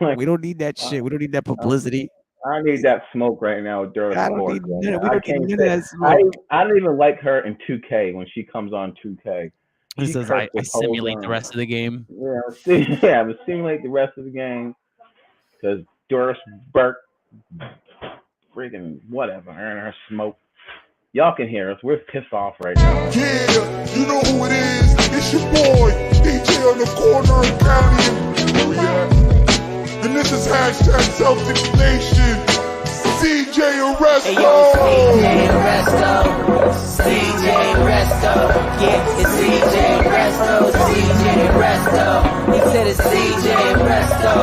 Like, We don't need that shit. We don't need that publicity. I need that smoke right now with Doris I don't Burke need right none. now. We I don't need can't none of say that smoke. I don't even like her in 2K when she comes on 2K. He She says, cursed I this whole simulate the game. rest of the game. Yeah, see, yeah, but simulate the rest of the game because Doris Burke, freaking whatever, earn her smoke. Y'all can hear us. We're pissed off right now. Yeah, you know who it is. It's your boy, DJ on the corner of County and where we at. And this is hashtag Celtics Nation. CJ Resto. Hey yo, CJ Resto, CJ Resto, yeah, it's CJ Resto, CJ Resto. He said it's CJ Resto,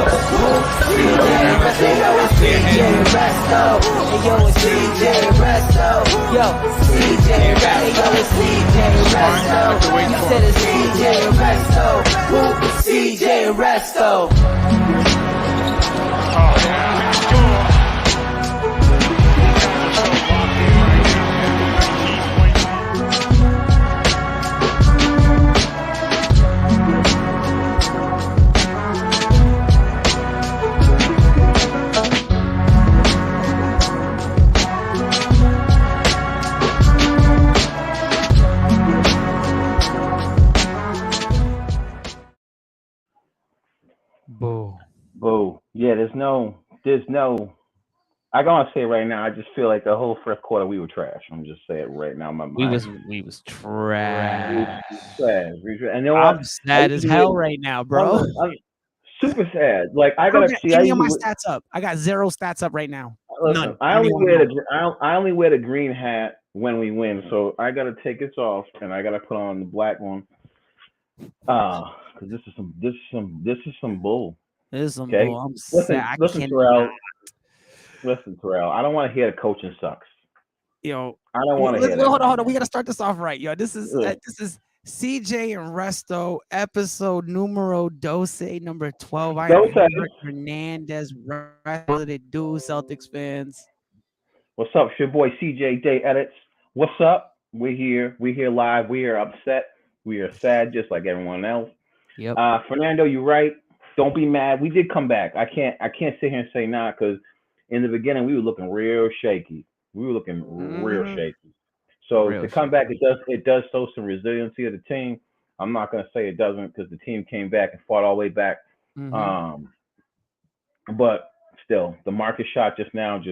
CJ Resto, yo, it's CJ Resto. Hey yo, it's CJ Resto, yo, CJ Resto, hey yo, it's CJ Resto. He said it's CJ Resto, CJ Resto. Boo. Boo. Yeah, there's no. I gotta say right now, I just feel like the whole first quarter we were trash. I'm just saying it right now, in my mind. We was We trash. trash. And you know what? I'm I sad as usually hell right now, I'm, bro. I'm super sad. Like I I don't gotta get see. I any of my usually stats up. I got 0 stats up right now. listen. None. I don't even want to know. I only wear the green hat when we win. So I gotta take this off and I gotta put on the black one. Because this is some bull. This is some Okay, bull. I'm sad. I listen, cannot. Terrell. Listen, Terrell. I don't want to hear the coaching sucks. Yo, I don't want to hear that. hold on. We gotta start this off right, yo. This is Ugh. CJ and Resto episode numero 12, number 12. I am Don't say. Eric Hernandez. What did it do, Celtics fans? What's up? It's your boy CJ Day Edits. What's up? We're here. We're here live. We are upset. We are sad, just like everyone else. Yep. Fernando, you're right. Don't be mad. We did come back. I can't sit here and say nah because in the beginning we were looking real shaky. We were looking real shaky. So Real to come back, it does show some resiliency of the team. I'm not gonna say it doesn't because the team came back and fought all the way back. But still, the Marcus shot just now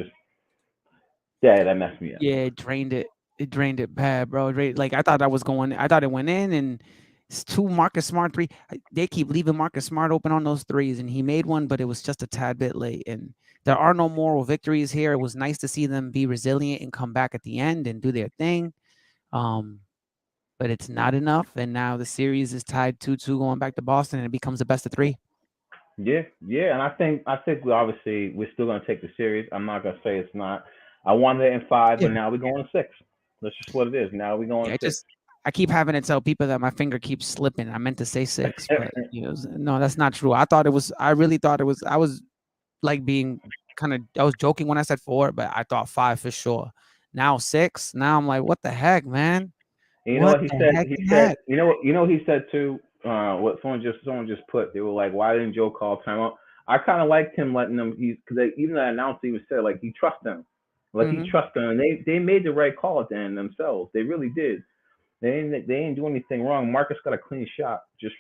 that messed me up. Yeah, it drained it. It drained it bad, bro. Like I thought I thought it went in, and it's 2 Marcus Smart 3. They keep leaving Marcus Smart open on those threes, and he made one, but it was just a tad bit late. And there are no moral victories here. It was nice to see them be resilient and come back at the end and do their thing. But it's not enough. And now the series is tied 2-2 going back to Boston, and it becomes a best of 3. Yeah, and I think we're still gonna take the series. I'm not gonna say it's not. I wanted it in 5, Yeah. but now we're going to 6. That's just what it is. Now we're going to 6. I keep having to tell people that my finger keeps slipping. I meant to say 6, but no, that's not true. I really thought it was. I was like being I was joking when I said 4, but I thought 5 for sure. Now 6. Now I'm like, what the heck, man? And you know what he said? He said, you know what he said too. What someone just put. They were like, why didn't Joe call timeout? I kind of liked him letting them. Because even the announcer even said like he trusts them, like he trusts them, and they made the right call at the end themselves. They really did. They didn't do anything wrong. Marcus got a clean shot. It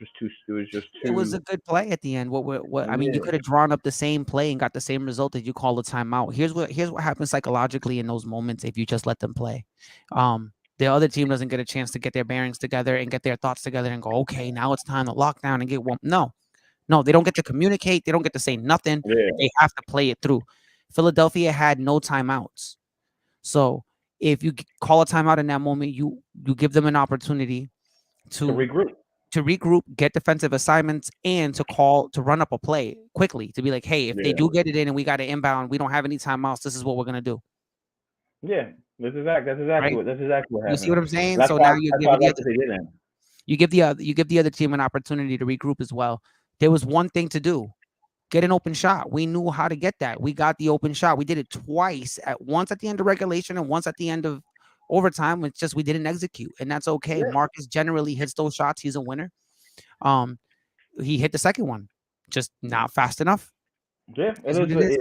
was just too. It was a good play at the end. What I mean, you Yeah. could have drawn up the same play and got the same result that you call a timeout. Here's what happens psychologically in those moments if you just let them play. The other team doesn't get a chance to get their bearings together and get their thoughts together and go, okay, now it's time to lock down and get one. No, they don't get to communicate. They don't get to say nothing. Yeah. They have to play it through. Philadelphia had no timeouts. So if you call a timeout in that moment, you give them an opportunity To regroup, get defensive assignments, and to run up a play quickly to be like, hey, if they do get it in and we got to inbound, we don't have any timeouts. This is what we're gonna do. Yeah, that's exactly Right? what happened. You see what I'm saying? That's So why, now you that's give why I the like that they didn't. you give the other team an opportunity to regroup as well. There was one thing to do. Get an open shot. We knew how to get that. We got the open shot. We did it twice, once at the end of regulation and once at the end of overtime. It's just we didn't execute, and that's okay. Yeah. Marcus generally hits those shots. He's a winner. He hit the second one, just not fast enough. Yeah, it Is is. what it is.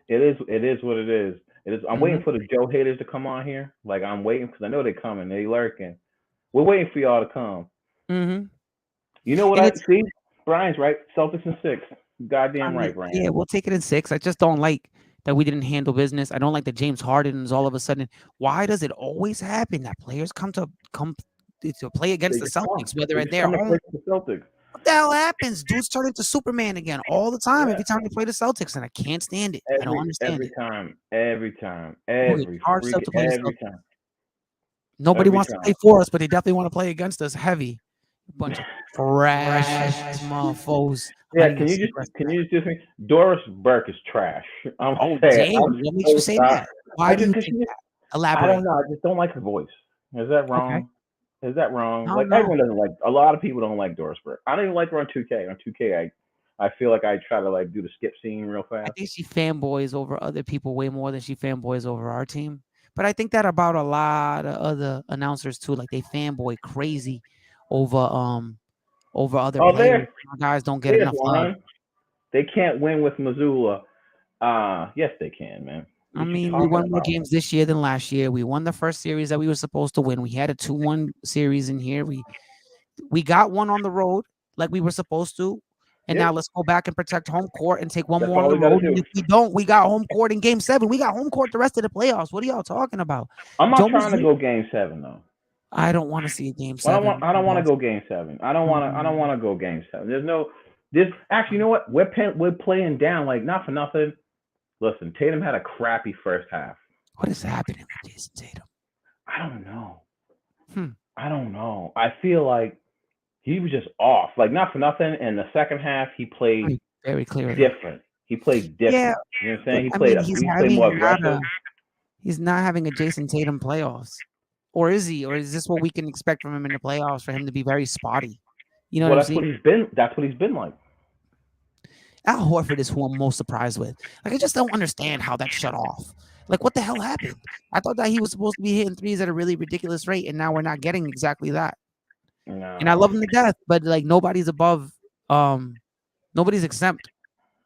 It is. It is what it is. It is. I'm Mm-hmm. waiting for the Joe haters to come on here. Like I'm waiting because I know they're coming. They lurking. We're waiting for y'all to come. Mm-hmm. You know what And I it's, see? Brian's right. Celtics in 6. I Goddamn mean, right, Brian. yeah, we'll take it in 6. I just don't like that we didn't handle business. I don't like that James Harden is all of a sudden. Why does it always happen that players come to play against They the just come. Celtics, whether They at just their come to home? play for the Celtics. What the hell happens? Dudes turn into Superman again all the time. Yeah. Every time they play the Celtics, and I can't stand it. I don't understand Every it. time. People get Every charged up freak. to play the Every Celtics. time. Nobody Every wants to time. play for us, but they definitely want to play against us heavy. Bunch of trash motherfuckers. I'm Yeah. not even gonna say the rest of Can that. you just think Doris Burke is trash? I'm Oh saying. damn! What makes you say that? I Why do just you because think that? I don't Elaborate. know. I just don't like her voice. Is that Okay. wrong? Is that wrong? No, Like no. everyone doesn't like. A lot of people don't like Doris Burke. I don't even like her on 2K. On 2K, I feel like I try to like do the skip scene real I fast. think she fanboys over other people way more than she fanboys over our team. But I think that about a lot of other announcers too. Like they fanboy crazy over other Oh, players. Our guys don't get there's enough love. one. They can't win with Missoula. Yes, they can, man. I What you mean, we talking won more about? games this year than last year. We won the first series that we were supposed to win. We had a 2-1 series in here. We got one on the road like we were supposed to. And Yep, now let's go back and protect home court and take one that's more on all the we got to road. And do. if we don't, we got home court in game 7. We got home court the rest of the playoffs. What are y'all talking about? I'm not Joe trying to Mazzulla, go Game 7 though. I don't want to see a game I don't want. 7. I don't want to go Game 7. I don't want to go Game 7. There's no. This actually, you know what? We're playing down. Like not for nothing. Listen, Tatum had a crappy first half. What is happening with Jason Tatum? I don't know. Hmm. I don't know. I feel like he was just off. Like not for nothing. In the second half, he played Very clearly. different. He played Yeah, different. You know what I'm saying? I mean, He played more aggressive. he's not having a Jason Tatum playoffs. Or is he? Or is this what we can expect from him in the playoffs for him to be very spotty? You know Well, what I'm that's what saying? he's been. That's what he's been like. Al Horford is who I'm most surprised with. Like, I just don't understand how that shut off. Like, what the hell happened? I thought that he was supposed to be hitting threes at a really ridiculous rate, and now we're not getting exactly that. No. And I love him to death, but like nobody's above, nobody's exempt.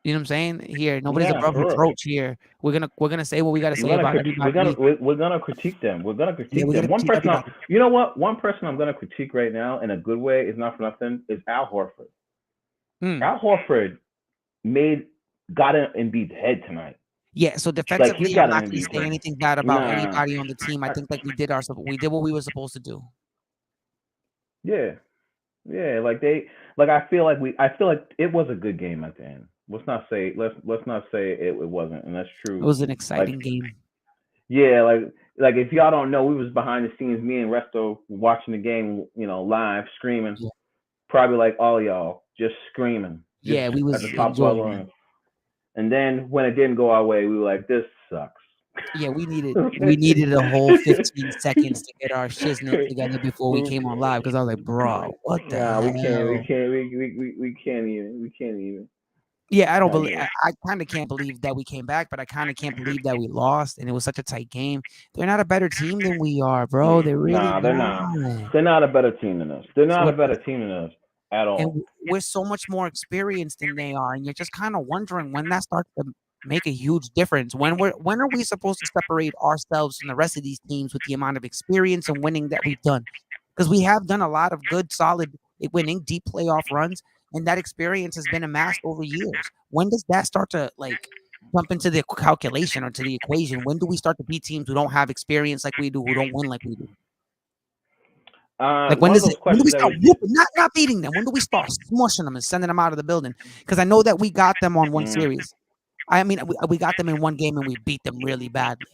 You know what I'm saying? Here, nobody's Yeah, above for real. reproach here. We're gonna say what we gotta say about everybody. We're gonna critique them. We're gonna critique We're them. gonna One critique person, everybody. you know what? One person I'm gonna critique right now in a good way is not for nothing. Is Al Horford. Al Horford got in Embiid's head tonight. Yeah, so Like defensively, he I'm got not in gonna Embiid's say head. anything bad about Nah. anybody on the team. I think like we did what we were supposed to do. Yeah. Yeah. I feel like it was a good game at the end. Let's not say it wasn't, and that's true. It was an exciting game. Yeah, like if y'all don't know, we was behind the scenes, me and Resto watching the game, live, screaming. Yeah. Probably like all y'all, just screaming. Yeah, we was at the top of our enjoying it. lungs. And then when it didn't go our way, we were like, this sucks. Yeah, we needed a whole 15 seconds to get our shiznit together before we came on live because I was like, bro, what the hell? We can't even. Yeah, I don't believe. I kind of can't believe that we came back, but I kind of can't believe that we lost, and it was such a tight game. They're not a better team than we are, bro. They're really they're not. They're not a better team than us. They're not a better team than us at all. And we're so much more experienced than they are, and you're just kind of wondering when that starts to make a huge difference. When are we supposed to separate ourselves from the rest of these teams with the amount of experience and winning that we've done? Because we have done a lot of good, solid winning, deep playoff runs. And that experience has been amassed over years. When does that start to like jump into the calculation or to the equation? When do we start to beat teams who don't have experience like we do, who don't win like we do? Like when do we start whooping, not beating them? When do we start smushing them and sending them out of the building? Because I know that we got them on one series. I mean, we got them in one game and we beat them really badly.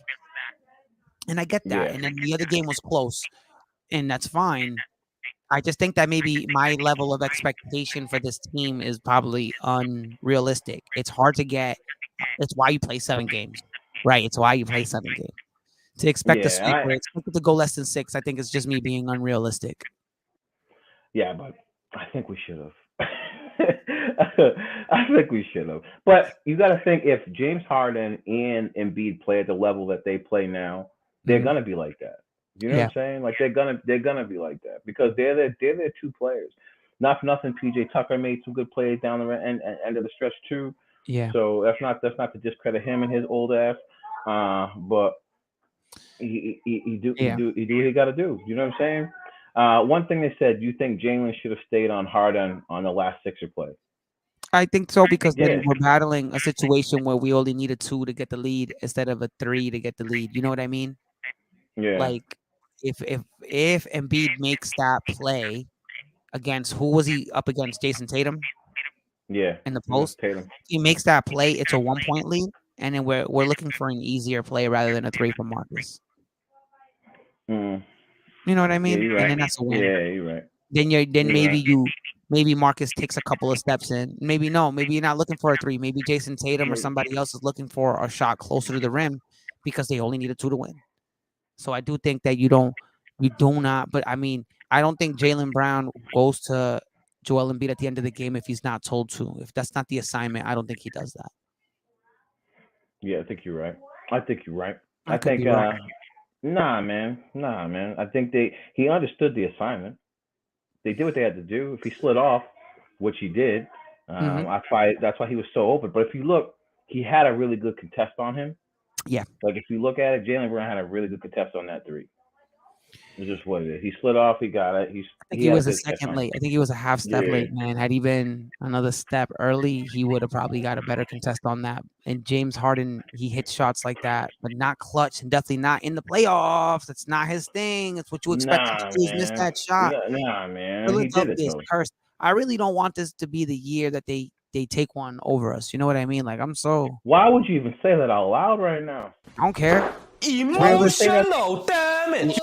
And I get that. Yeah. And then the other game was close, and that's fine. I just think that maybe my level of expectation for this team is probably unrealistic. It's hard to get. It's why you play 7 games, right? It's why you play 7 games. To expect a sweep or expect it to go less than 6, I think it's just me being unrealistic. Yeah, but I think we should have. I think we should have. But you got to think if James Harden and Embiid play at the level that they play now, they're gonna be like that. You know what I'm saying? Like they're gonna be like that because they're their 2 players. Not for nothing, PJ Tucker made some good plays down the end of the stretch too. Yeah. So that's not to discredit him and his old ass. But he do what he got to do. You know what I'm saying? One thing they said, you think Jalen should have stayed on Harden on the last Sixer play? I think so, because then Yeah. we're battling a situation where we only need a 2 to get the lead instead of a 3 to get the lead. You know what I mean? Yeah. Like if Embiid makes that play against, who was he up against? Jason Tatum Yeah. in the Yeah. post. Tatum. He makes that play, it's a 1-point lead, and then we're looking for an easier play rather than a 3 from Marcus. Mm. You know what I Yeah, mean? you're right. And then that's a win. Yeah, you're right. Then You're maybe Marcus takes a couple of steps in. Maybe you're not looking for a 3. Maybe Jason Tatum or right. somebody else is looking for a shot closer to the rim because they only need a 2 to win. So I do think that you do not. But I mean, I don't think Jaylen Brown goes to Joel Embiid at the end of the game if he's not told to. If that's not the assignment, I don't think he does that. Yeah, I think you're right. I think you're right. I could think be wrong. nah, man. I think he understood the assignment. They did what they had to do. If he slid off, which he did, that's why he was so open. But if you look, he had a really good contest on him. Yeah. Like if you look at it, Jaylen Brown had a really good contest on that 3. It's just what it is. He slid off. He got it. I think he was a second late. I think he was a half step late, man. Had he been another step early, he would have probably got a better contest on that. And James Harden, he hits shots like that, but not clutch and definitely not in the playoffs. That's not his thing. It's what you expect him to do is miss that shot. Nah, man. Philadelphia is cursed. I really don't want this to be the year that they take one over us. You know what I mean? Like, why would you even say that out loud right now? I don't care. Emotional damage.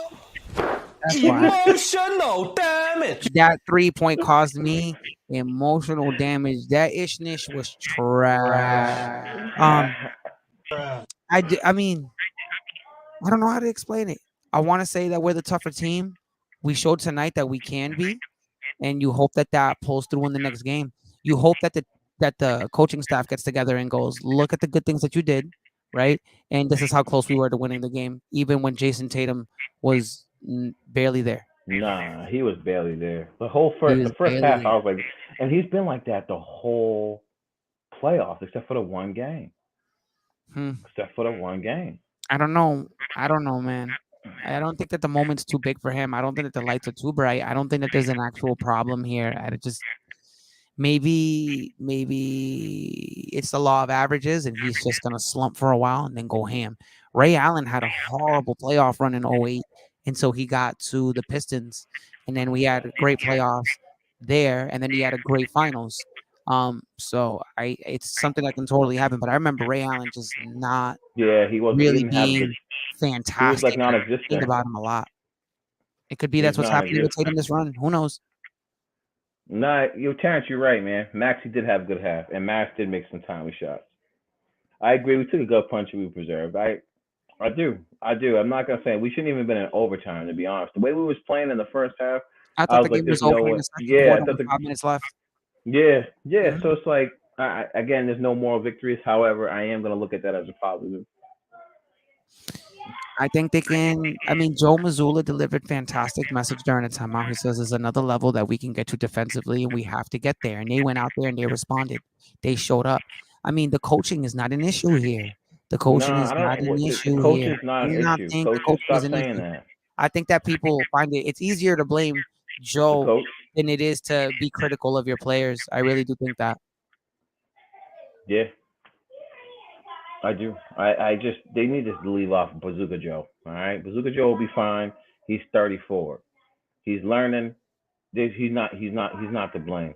Emotional damage. That 3-point caused me emotional damage. That Ishnish was trash. I mean, I don't know how to explain it. I want to say that we're the tougher team. We showed tonight that we can be, and you hope that pulls through in the next game. You hope that the coaching staff gets together and goes, look at the good things that you did, right? And this is how close we were to winning the game, even when Jason Tatum was barely there. Nah, he was barely there. The first half, I was like, and he's been like that the whole playoffs, except for the one game. I don't know, man. I don't think that the moment's too big for him. I don't think that the lights are too bright. I don't think that there's an actual problem here. Maybe it's the law of averages, and he's just gonna slump for a while and then go ham. Ray Allen had a horrible playoff run in 08, and so he got to the Pistons, and then we had great playoffs there, and then he had a great finals. So it's something that can totally happen. But I remember Ray Allen just not he wasn't really being fantastic. He was like non-existent. Think about him a lot. It could be that's what's happening with Tatum this run. Who knows? Nah, Terrence, you're right, man. Maxey did have a good half, and Max did make some timely shots. I agree. We took a gut punch and we preserved. I do. I'm not gonna say we shouldn't even have been in overtime, to be honest. The way we was playing in the first half, I thought the game was over in the second quarter with 5 minutes left. Yeah. Mm-hmm. So it's like, again, there's no moral victories. However, I am gonna look at that as a positive. I think they can. I mean, Joe Mazzulla delivered fantastic message during the timeout. He says there's another level that we can get to defensively, and we have to get there. And they went out there and they responded. They showed up. I mean, the coaching is not an issue here. The coaching is not an issue here. I think that people find it's easier to blame Joe than it is to be critical of your players. I really do think that. Yeah. I do. They need to leave off Bazooka Joe. All right, Bazooka Joe will be fine. He's 34. He's learning. He's not to blame.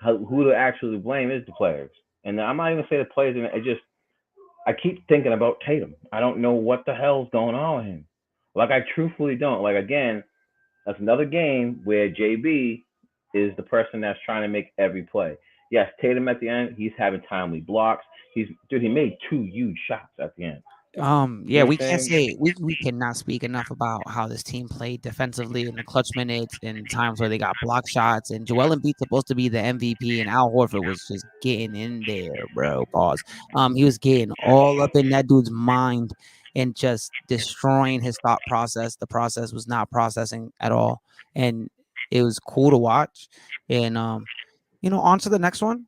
Who to actually blame is the players. And I'm not even gonna say the players. I keep thinking about Tatum. I don't know what the hell's going on with him. Like, I truthfully don't. Like, again, that's another game where JB is the person that's trying to make every play. Yes, Tatum at the end, he's having timely blocks. He made 2 huge shots at the end. We can't say we cannot speak enough about how this team played defensively in the clutch minutes and times where they got block shots. And Joel Embiid's supposed to be the MVP, and Al Horford was just getting in there, bro. Pause. He was getting all up in that dude's mind and just destroying his thought process. The process was not processing at all, and it was cool to watch. And on to the next one.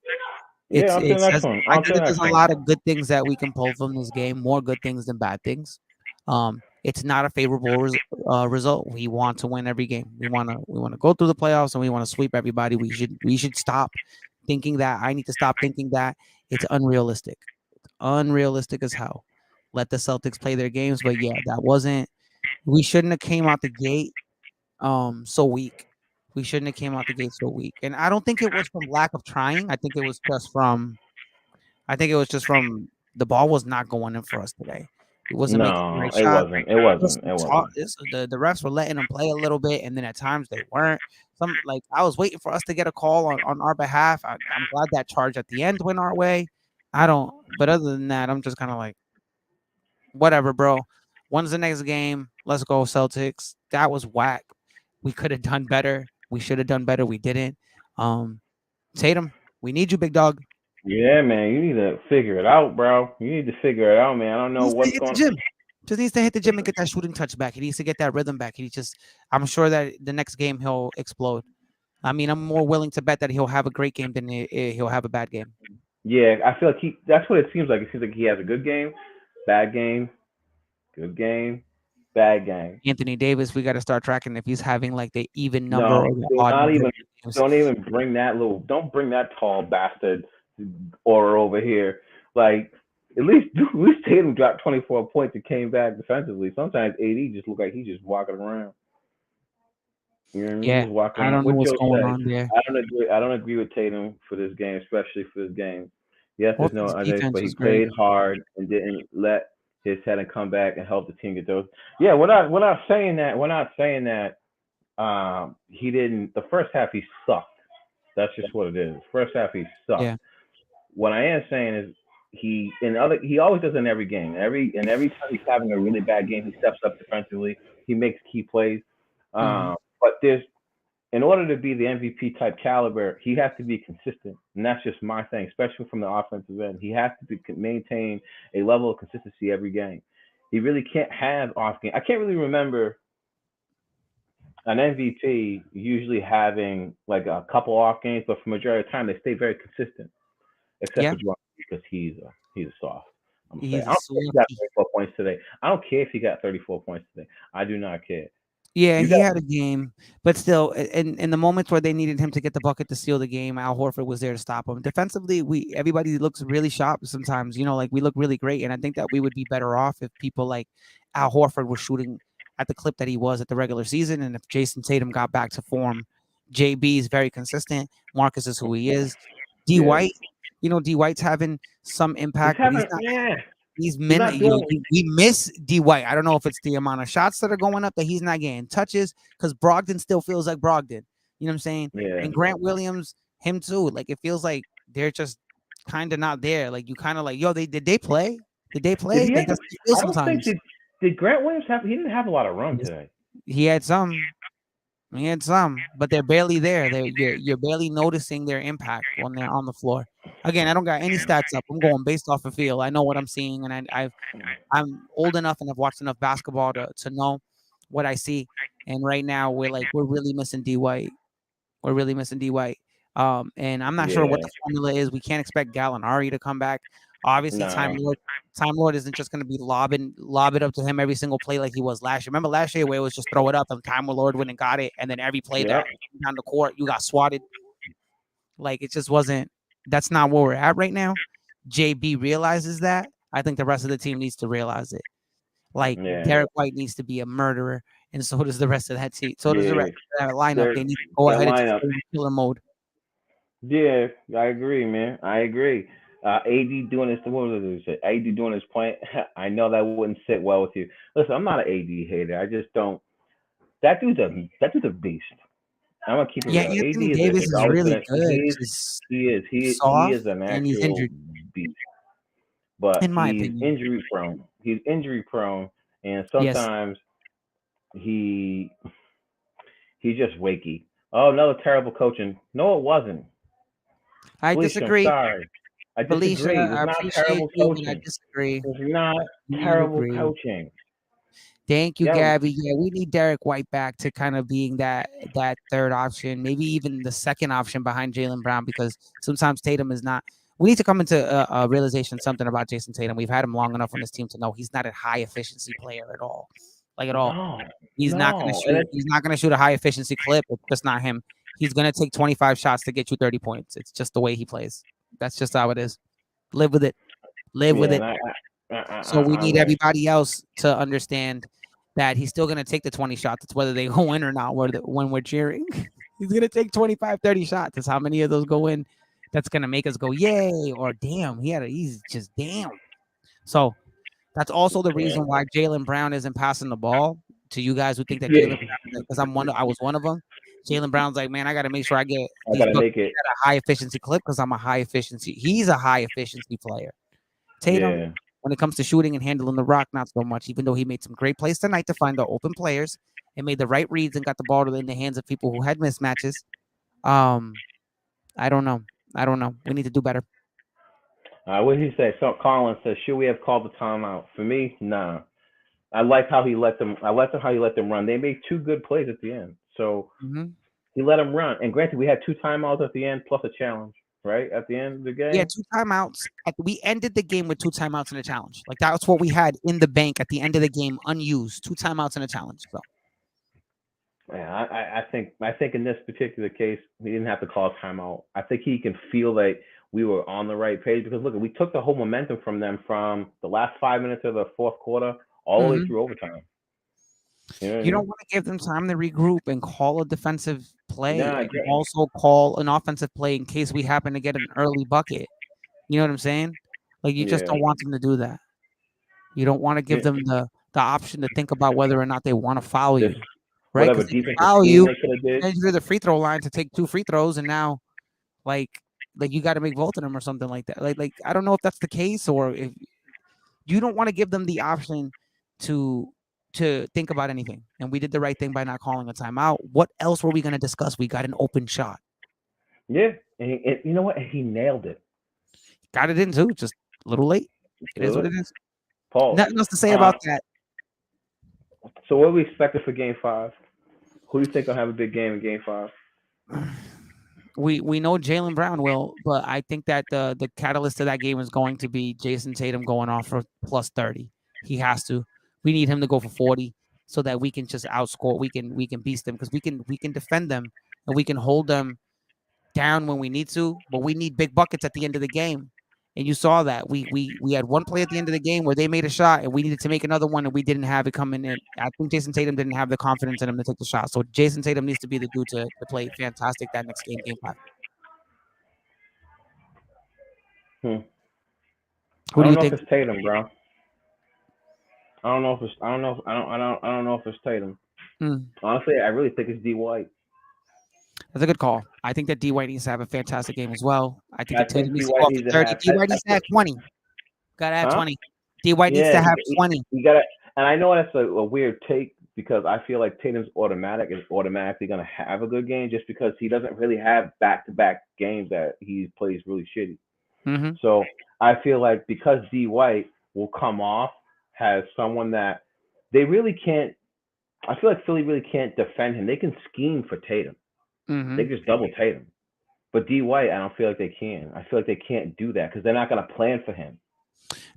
Yeah, on to the next one. I On to think the there's next a one. lot of good things that we can pull from this game, more good things than bad things. It's not a favorable result. We want to win every game. We want to go through the playoffs and we want to sweep everybody. We should stop thinking that. I need to stop thinking that. It's unrealistic. Unrealistic as hell. Let the Celtics play their games, but yeah, that wasn't. We shouldn't have came out the gate so weak. We shouldn't have came out the gate so weak. And I don't think it was from lack of trying. I think it was just from the ball was not going in for us today. He wasn't making the No, right it shot. wasn't. It wasn't. It wasn't. The refs were letting them play a little bit, and then at times they weren't. Some like I was waiting for us to get a call on our behalf. I'm glad that charge at the end went our way. But other than that, I'm just kind of like, whatever, bro. When's the next game? Let's go, Celtics. That was whack. We could have done better. We should have done better. We didn't. Tatum, we need you, big dog. Yeah, man, you need to figure it out, bro. You need to figure it out, man. I don't know what's Hit the going. gym. Just needs to hit the gym and get that shooting touch back. He needs to get that rhythm back. I'm sure that the next game he'll explode. I mean, I'm more willing to bet that he'll have a great game than he'll have a bad game. Yeah, I feel like that's what it seems like. It seems like he has a good game, bad game, good game, bad game. Anthony Davis, we got to start tracking if he's having like the even number No, or the odd not number. even. Don't even bring that don't bring that tall bastard aura over here. Like, at least Tatum dropped 24 points and came back defensively. Sometimes AD just look like he's just walking around. You know what I mean? Yeah, Just walking I around. don't know What what's Joe going say? on there. I don't agree with Tatum for this game, especially for this game. Yes, there's no His others, defense but he was great. played hard and didn't let his head and come back and help the team get those. Yeah, we're not saying that he didn't. The first half he sucked. That's just what it is. First half he sucked. Yeah. What I am saying is he always does in every game. Every time he's having a really bad game, he steps up defensively. He makes key plays. But in order to be the MVP type caliber, he has to be consistent, and that's just my thing, especially from the offensive end. He has to maintain a level of consistency every game. He really can't have off game. I can't really remember an MVP usually having like a couple off games, but for majority of the time they stay very consistent. Except for Jordan because he's a soft. I don't care if he got 34 points today. I don't care if he got 34 points today. I do not care. Yeah, he had a game, but still, in the moments where they needed him to get the bucket to seal the game, Al Horford was there to stop him. Defensively, everybody looks really sharp sometimes. Like we look really great, and I think that we would be better off if people like Al Horford were shooting at the clip that he was at the regular season, and if Jason Tatum got back to form. JB is very consistent. Marcus is who he is. D White, D White's having some impact, but he's not. We miss D White. I don't know if it's the amount of shots that are going up that he's not getting touches because Brogdon still feels like Brogdon. You know what I'm saying? Yeah. And Grant Williams, him too. Like it feels like they're just kind of not there. Like you kind of like, yo, did they play? Did they play? Sometimes. Did Grant Williams have? He didn't have a lot of run today. He had some, but they're barely there. You're barely noticing their impact when they're on the floor. Again, I don't got any stats up. I'm going based off of feel. I know what I'm seeing, and I'm old enough and I've watched enough basketball to know what I see. And right now, we're really missing D White. We're really missing D White. And I'm not sure what the formula is. We can't expect Gallinari to come back. Obviously, Time Lord isn't just going to be lob it up to him every single play like he was last year. Remember last year where it was just throw it up and Time Lord went and got it, and then every play that down the court you got swatted. Like it just wasn't. That's not where we're at right now. JB realizes that. I think the rest of the team needs to realize it. Like Derek White needs to be a murderer, and so does the rest of that team. So does the rest of that lineup. They need to go ahead and just go in killer mode. Yeah, I agree, man. I agree. AD doing this. What was it? AD doing his point. I know that wouldn't sit well with you. Listen, I'm not an AD hater. I just don't. That dude's a beast. I'm gonna keep it real. Anthony Davis is really good. He is an actual beast. But in my opinion, injury prone. He's injury prone, and sometimes he's just wakey. Oh, another terrible coaching. No, it wasn't. I disagree. I'm sorry. I disagree. It's not terrible coaching. I disagree. It's not terrible coaching. Thank you, Gabby. Yeah, we need Derek White back to kind of being that third option, maybe even the second option behind Jaylen Brown, because sometimes Tatum is not. we need to come into a realization something about Jason Tatum. We've had him long enough on this team to know he's not a high efficiency player at all. Like at all. No, He's not going to no. shoot. He's not going to shoot a high efficiency clip. It's just not him. He's going to take 25 shots to get you 30 points. It's just the way he plays. That's just how it is. Live with it. Live with it. So we need everybody else to understand that he's still going to take the 20 shots. It's whether they go in or not when we're cheering. He's going to take 25, 30 shots. That's how many of those go in. That's going to make us go, yay, or damn. He's just damn. So that's also the reason why Jaylen Brown isn't passing the ball to you guys who think that Jaylen Brown, because I was one of them. Jaylen Brown's like, man, I got to make sure I get these at a high efficiency clip because I'm a high efficiency. He's a high efficiency player. Tatum, when it comes to shooting and handling the rock, not so much, even though he made some great plays tonight to find the open players and made the right reads and got the ball in the hands of people who had mismatches. I don't know. We need to do better. What did he say? So Collins says, should we have called the timeout? For me, nah. I like how he let them. I liked how he let them run. They made 2 good plays at the end, so he let them run. And granted, we had 2 timeouts at the end plus a challenge, right? At the end of the game, yeah, 2 timeouts. We ended the game with 2 timeouts and a challenge. Like that's what we had in the bank at the end of the game, unused. 2 timeouts and a challenge. So. Yeah, I think in this particular case, he didn't have to call a timeout. I think he can feel like we were on the right page because look, we took the whole momentum from them from the last 5 minutes of the fourth quarter all the way through overtime. You don't want to give them time to regroup and call a defensive play and yeah. also call an offensive play in case we happen to get an early bucket. You know what I'm saying? Like you just don't want them to do that. You don't want to give them the option to think about whether or not they want to foul you. Right? Because they foul you, and you're the free throw line to take 2 free throws, and now like you got to make both of them or something like that. Like I don't know if that's the case or if you don't want to give them the option to think about anything. And we did the right thing by not calling a timeout. What else were we going to discuss? We got an open shot. Yeah, and you know what? He nailed it. Got it in too, just a little late. It is what it is. Paul, nothing else to say about that. So what are we expecting for Game 5? Who do you think will have a big game in Game 5? We know Jaylen Brown will, but I think that the catalyst to that game is going to be Jason Tatum going off for plus 30. He has to. We need him to go for 40 so that we can just outscore. We can beast them because we can defend them and we can hold them down when we need to. But we need big buckets at the end of the game. And you saw that we had one play at the end of the game where they made a shot and we needed to make another one and we didn't have it coming in. I think Jason Tatum didn't have the confidence in him to take the shot. So Jason Tatum needs to be the dude to play fantastic that next game, Game 5. Who do you think? If it's Tatum, bro. I don't know if it's Tatum. Honestly, I really think it's D White. That's a good call. I think that D White needs to have a fantastic game as well. I think that Tatum needs to go for 30. D White needs to have 20. Got to have 20. D White needs to have 20. You got to, and I know that's a weird take because I feel like Tatum's automatically going to have a good game just because he doesn't really have back-to-back games that he plays really shitty. So I feel like because D White will come off has someone that they really can't. I feel like Philly really can't defend him. They can scheme for Tatum. They just double Tatum. But D White, I don't feel like they can. I feel like they can't do that because they're not going to plan for him.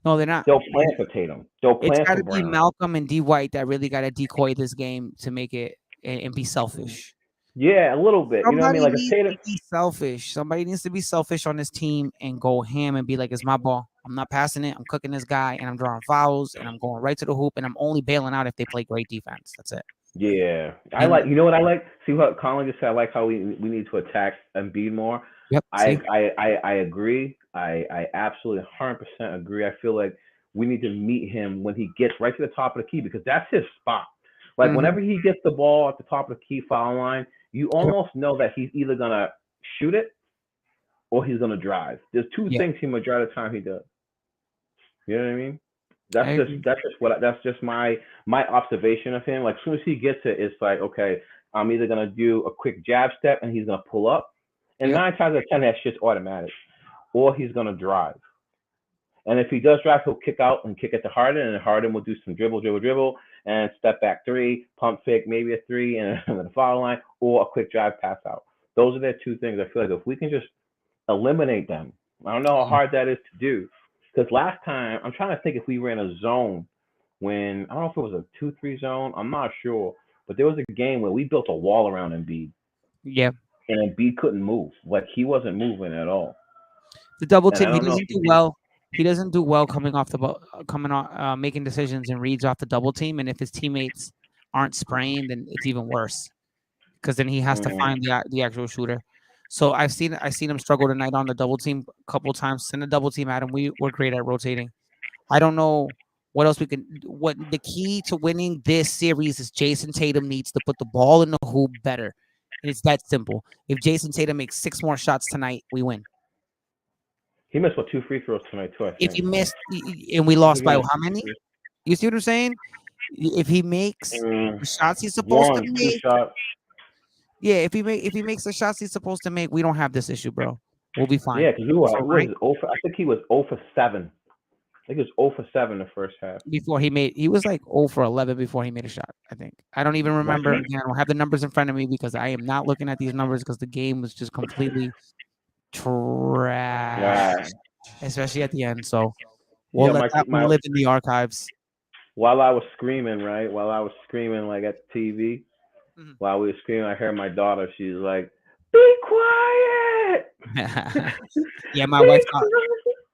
No, they're not. They'll plan for Tatum. It's got to be Malcolm and D White that really got to decoy this game to make it and be selfish. Yeah, a little bit. Somebody you know what I mean? Like needs to be selfish. Somebody needs to be selfish on this team and go ham and be like, it's my ball. I'm not passing it. I'm cooking this guy and I'm drawing fouls and I'm going right to the hoop and I'm only bailing out if they play great defense. That's it. Yeah. I like, you know what I like? See what Colin just said? I like how we need to attack Embiid more. Yep. I agree. I absolutely 100% agree. I feel like we need to meet him when he gets right to the top of the key because that's his spot. Like whenever he gets the ball at the top of the key foul line, you almost know that he's either going to shoot it or he's going to drive. There's 2 things he majority of the time he does. You know what I mean? That's just my observation of him. Like as soon as he gets it, it's like, okay, I'm either gonna do a quick jab step and he's gonna pull up, and 9 times out of 10 that shit's automatic, or he's gonna drive. And if he does drive, he'll kick out and kick it to Harden, and Harden will do some dribble, and step back 3, pump fake, maybe a 3, and the foul line, or a quick drive pass out. Those are their 2 things. I feel like if we can just eliminate them, I don't know how hard that is to do. Because last time, I'm trying to think if we ran a zone when I don't know if it was a 2-3 zone. I'm not sure, but there was a game where we built a wall around Embiid, Yeah, and Embiid couldn't move. Like he wasn't moving at all. the double And I team. He don't know if doesn't he do can. well. He doesn't do well coming off the coming on making decisions and reads off the double team. And if his teammates aren't spraying, then it's even worse because then he has to Mm, find the actual shooter. So I've seen him struggle tonight on the double team a couple times. Send a double team at him. We're great at rotating. I don't know what else we can. What the key to winning this series is Jason Tatum needs to put the ball in the hoop better. And it's that simple. If Jason Tatum makes 6 more shots tonight, we win. he missed 2 free throws tonight too. I If think. he missed and we I think lost he by missed how 2 many? free You see what I'm saying? If he makes throws. the shots he's supposed to One, two make, shots. yeah. If he makes the shots he's supposed to make, we don't have this issue, bro. We'll be fine. Yeah, because who So, was right 0 for, I think he was 0 for 7. I think he was 0 for 7 the first half. before he was like 0 for 11 before he made a shot. I think I don't even remember. Again, I don't have the numbers in front of me because I am not looking at these numbers because the game was just completely trash, Right. especially at the end. So we'll Yeah, let that one live in the archives. while I was screaming, right? While I was screaming like at the TV, Mhm. while we were screaming, I heard my daughter. She's like, "Be quiet! Yeah, Be quiet!"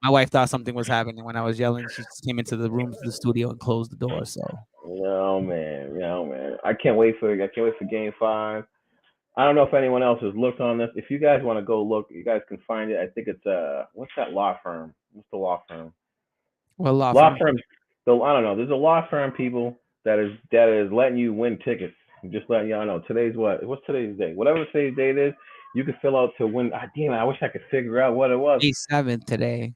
my wife thought something was happening when I was yelling. She just came into the room, the studio, and closed the door. So No man, no man. I can't wait for Game 5. I don't know if anyone else has looked on this. If you guys want to go look, you guys can find it. I think it's what's that law firm? What's the law firm? well, Law firms. So I don't know. There's a law firm people that is letting you win tickets. I'm just letting y'all know. Today's what? What's today's date? Whatever today's date is, you can fill out to win. Damn it! I wish I could figure out what it was. 7th today.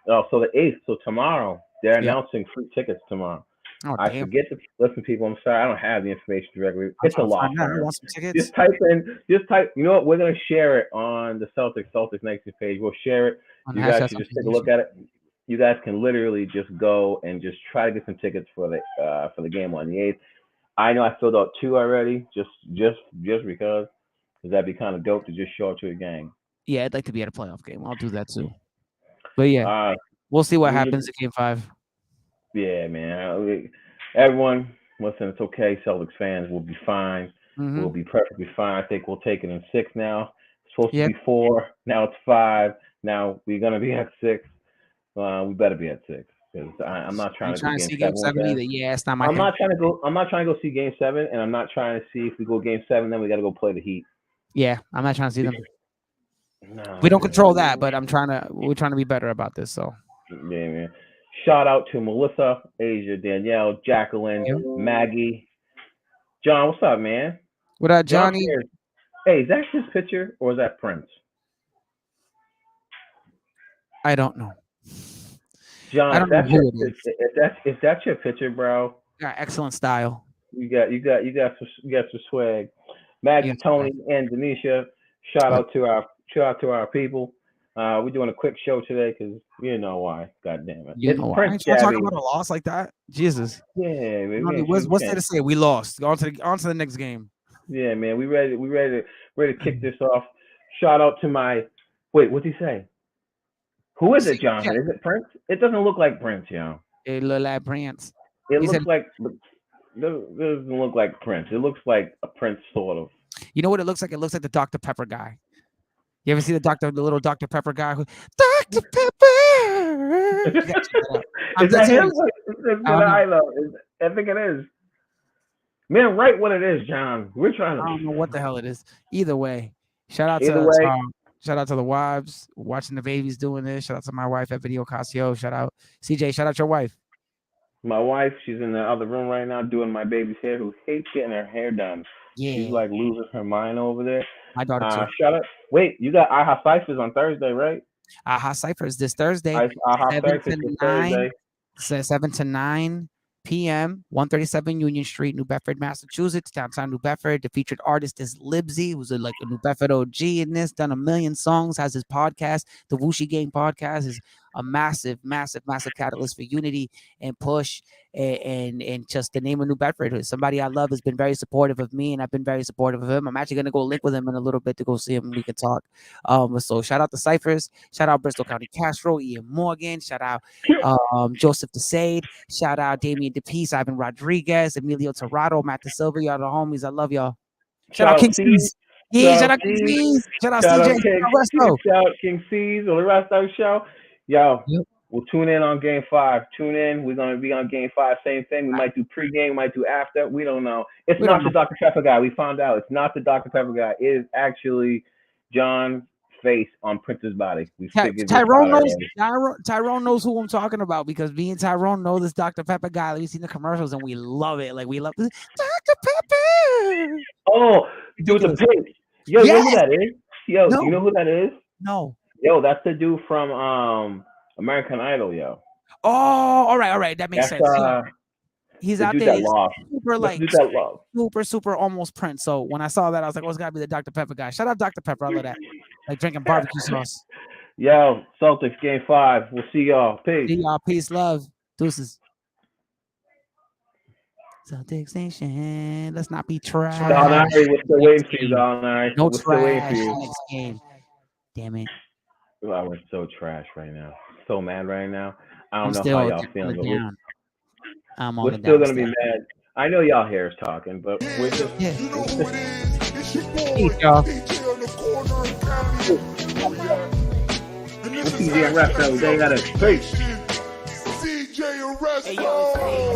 Oh, so the 8th. So tomorrow they're Yep. announcing free tickets tomorrow. Oh I damn! forget to listen, people. I'm sorry, I don't have the information directly. I'm It's a trying to law find out. I firm. want some tickets. Just type in. Just type. You know what? We're gonna share it on the Celtics Nation page. We'll share it. On You the guys hashtag should just Celtics take a look Nation. at it. You guys can literally just go and just try to get some tickets for the game on the 8th. I know I filled out 2 already, just because that'd be kind of dope to just show up to a game. Yeah, I'd like to be at a playoff game. I'll do that too. But yeah, Uh, we'll see what we happens in Game 5. Yeah, man. Everyone, listen, it's okay. Celtics fans will be fine. Mhm. We'll be perfectly fine. I think we'll take it in 6 now. It's supposed Yep. to be 4. Now it's 5. Now we're gonna be at 6. We better be at 6 because I'm not trying You to trying do to see Game Game 7 7 with either? them. Yeah, it's not my I'm thing. not trying to go. I'm not trying to go see Game 7, and I'm not trying to see if we go Game 7, then we got to go play the Heat. Yeah, I'm not trying to see them. No, We don't man. control that, but we're trying to be better about this. So Yeah, man. Shout out to Melissa, Asia, Danielle, Jacqueline, Yeah. Maggie, John. What's up, man? what up, John Johnny? Pierce. Hey, is that his picture or is that Prince? I don't know. John, I don't know who it is. if that's your picture, bro, Got excellent style. you got some swag. Maggie, Yes, Tony, and Denisha. Shout out to our people. We're doing a quick show today because you know why. God damn it. You know why? I ain't trying to talk about a loss like that. Jesus. Yeah, man. What's there to say? We lost. On to the next game. Yeah, man. We ready to kick this off. Shout out to my what'd he say? Who is it, Jonathan? Is it Prince? It doesn't look like Prince, yo. It look like Prince. It looks like doesn't look like Prince. It looks like a Prince sort of. You know what it looks like? It looks like the Dr. Pepper guy. You ever see the little Dr. Pepper guy who Dr. Pepper? Is that him? I think it is. Man, write what it is, John. We're trying to. I don't know what the hell it is. Either way, shout out to the wives watching the babies doing this. Shout out to my wife at Video Casio. Shout out CJ. Shout out your wife. My wife, she's in the other room right now doing my baby's hair. Who hates getting her hair done? Yeah, she's like losing her mind over there. My daughter too. Shout out. Wait, you got Aha Cyphers on Thursday, right? Aha Cyphers this Thursday. Aha Cyphers this Thursday. 7 to 9 p.m. 137 Union Street, New Bedford, Massachusetts, downtown New Bedford. The featured artist is Libsy, who's a New Bedford OG in this, done a million songs, has his podcast, the Wooshi Gang podcast, is a massive catalyst for unity and push and just the name of New Bedford. Somebody I love has been very supportive of me, and I've been very supportive of him. I'm actually gonna go link with him in a little bit to go see him and we can talk. So shout out to Cyphers, shout out Bristol County Castro, Ian Morgan, shout out Joseph DeSade, shout out Damian DePeace, Ivan Rodriguez, Emilio Torrado, Matt DeSilva, y'all the homies. I love y'all. Shout out King C's. Yeah, shout out King C's. Shout out CJ. Shout out King C's or the Resto show. Yo, we'll tune in on Game 5. Tune in. We're going to be on Game 5. Same thing. We might do pregame. We might do after. We don't know. It's not the Dr. Pepper guy. We found out. It's not the Dr. Pepper guy. It is actually John's face on Prince's body. Tyrone knows who I'm talking about because me and Tyrone know this Dr. Pepper guy. We've seen the commercials and we love it. Like we love this Dr. Pepper. Oh, dude, the pig. Yo, you know who that is? Yo, do you know who that is? No. Yo, that's the dude from American Idol, yo. Oh, all right. That makes sense. He's out there. Super almost Prince. So when I saw that, I was like, oh, it's got to be the Dr. Pepper guy. Shout out Dr. Pepper. I love that. Like drinking barbecue sauce. Yo, Celtics Game 5. We'll see y'all. Peace. See y'all. Peace, love. Deuces. Celtics Nation. Let's not be trash. We're still waiting for you, Donnie. No trash. Next game. Damn it. I was so trash right now. So mad right now. I don't know how y'all feeling. We're still going to be mad. I know y'all hair is talking, but we're just... You know who it is? It's your boy, y'all. DJ on the corner in County. And this is CJ Resto. They got a CJ Resto.